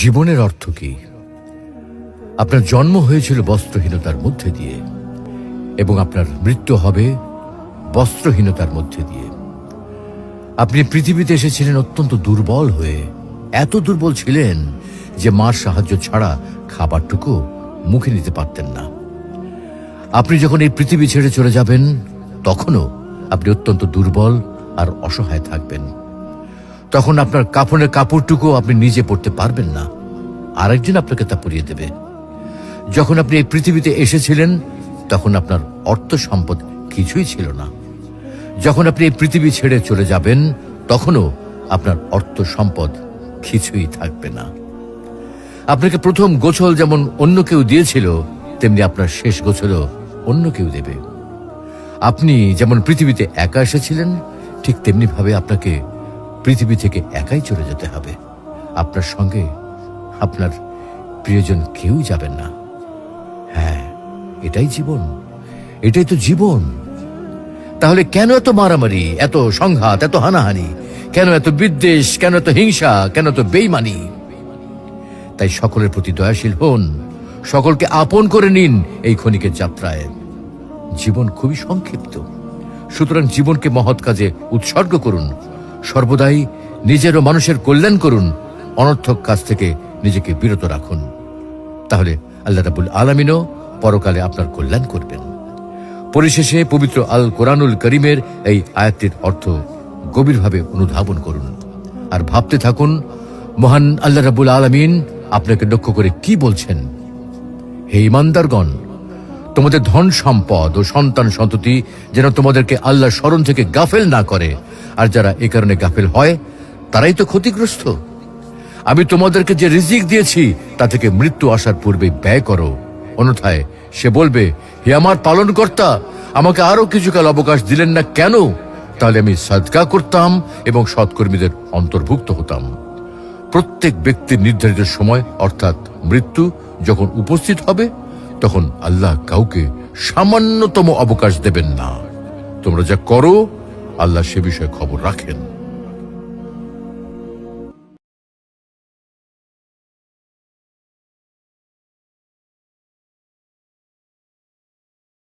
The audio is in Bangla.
জীবনের অর্থ কি? আপনার জন্ম হয়েছিল বস্ত্রহীনতার মধ্যে দিয়ে এবং আপনার মৃত্যু হবে বস্ত্রহীনতার মধ্যে দিয়ে। আপনি পৃথিবীতে এসেছিলেন অত্যন্ত দুর্বল হয়ে, এত দুর্বল ছিলেন যে মার সাহায্য ছাড়া খাবারটুকু মুখে নিতে পারতেন না। আপনি যখন এই পৃথিবী ছেড়ে চলে যাবেন তখনও আপনি অত্যন্ত দুর্বল আর অসহায় থাকবেন। তখন আপনার কাফনের কাপড়টুকু আপনি নিজে পরতে পারবেন না, আরেকজন আপনাকে তা পরিয়ে দেবে। যখন আপনি এই পৃথিবীতে এসেছিলেন তখন আপনার অর্থ সম্পদ কিছুই ছিল না। যখন আপনি এই পৃথিবী ছেড়ে চলে যাবেন তখনও আপনার অর্থ সম্পদ কিছুই থাকবে না। আপনাকে প্রথম গোছল যেমন অন্য কেউ দিয়েছিল, তেমনি আপনার শেষ গোছলও অন্য কেউ দেবে। আপনি যেমন পৃথিবীতে একা এসেছিলেন, ঠিক তেমনি ভাবে আপনাকে পৃথিবী থেকে একাই চলে যেতে হবে। আপনার সঙ্গে আপনার প্রিয়জন কেউ যাবেন না। হ্যাঁ, এটাই জীবন, এটাই তো জীবন। তাহলে কেন এত মারামারি, এত সংঘাত, এত হানাহানি? কেন এত বিদ্বেষ? কেন এত হিংসা? কেন এত বেইমানি? তাই সকলের প্রতি দয়াশীল হন, সকলকে আপন করে নিন এই ক্ষণিকের যাত্রায়। জীবন খুবই সংক্ষিপ্ত, সুতরাং জীবনকে মহৎ কাজে উৎসর্গ করুন। সর্বদাই নিজের ও মানুষের কল্যাণ করুন, অনর্থক কাজ থেকে নিজেকে বিরত রাখুন। তাহলে আল্লাহ রাব্বুল আলামিনও পরকালে আপনার কল্যাণ করবেন। পরিশেষে পবিত্র আল কোরআনুল করিমের এই আয়াতটির অর্থ গভীরভাবে অনুধাবন করুন আর ভাবতে থাকুন, মহান আল্লাহ রাব্বুল আলামিন আপনাকে লক্ষ্য করে কি বলছেন। হে ঈমানদারগণ, তোমাদের ধন সম্পদ ও সন্তান সন্ততি যেন তোমাদেরকে আল্লাহর স্মরণ থেকে গাফেল না করে, আর যারা এ কারণে গাফেল হয় তারাই তো ক্ষতিগ্রস্ত। আমি তোমাদেরকে যে রিজিক দিয়েছি তা থেকে মৃত্যু আসার পূর্বে ব্যয় করো, অন্যথায় সে বলবে, হে আমার পালনকর্তা, আমাকে আরো কিছুকাল অবকাশ দিলেন না কেন? তাহলে আমি সাদকা করতাম এবং সৎকর্মীদের অন্তর্ভুক্ত হতাম। প্রত্যেক ব্যক্তির নির্ধারিত সময় অর্থাৎ মৃত্যু যখন উপস্থিত হবে তখন আল্লাহ কাউকে সামান্যতম অবকাশ দেবেন না। তোমরা যা করো আল্লাহ সে বিষয়ে খবর রাখেন।